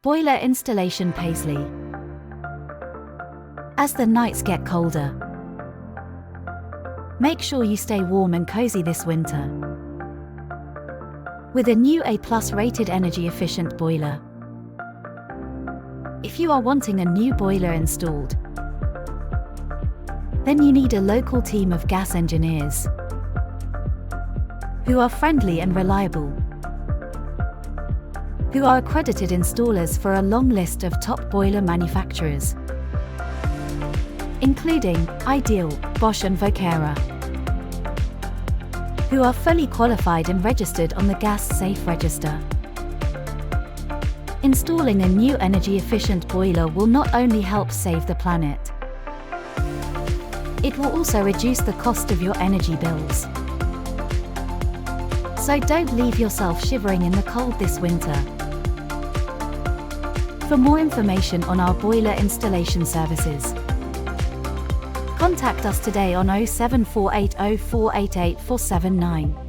Boiler Installation Paisley. As the nights get colder, make sure you stay warm and cozy this winter with a new A+ rated energy efficient boiler. If you are wanting a new boiler installed, then you need a local team of gas engineers who are friendly and reliable, who are accredited installers for a long list of top boiler manufacturers, including Ideal, Bosch and Vocera, who are fully qualified and registered on the Gas Safe Register. Installing a new energy-efficient boiler will not only help save the planet, it will also reduce the cost of your energy bills. So don't leave yourself shivering in the cold this winter. For more information on our boiler installation services, contact us today on 07480 488 479.